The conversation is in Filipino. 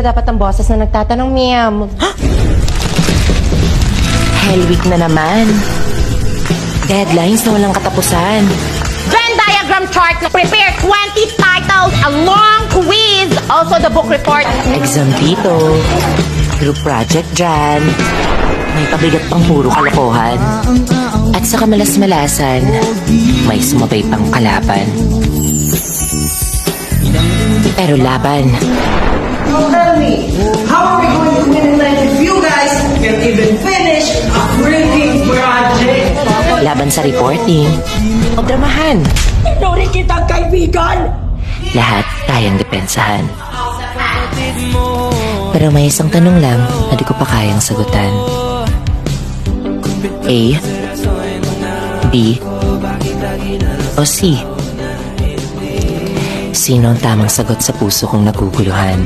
dapat ang boses na nagtatanong, ma'am. Hell week na naman. Deadlines na walang katapusan. Venn diagram chart na prepare 20 titles, a long quiz, also the book report. Exam dito. Group project dyan. May pabigat pang puro kalokohan. At sa kamalas-malasan, may sumabay pang kalaban. Pero laban, Tell me, how are we going to win in life if you guys can't even finish a freaking project? laban sa reporting, o dramahan. Tinuri kitang kaibigan! Lahat kayang depensahan. Pero may isang tanong lang na di ko pa kayang sagutan. A, B, o C? Sino ang tamang sagot sa puso kong naguguluhan?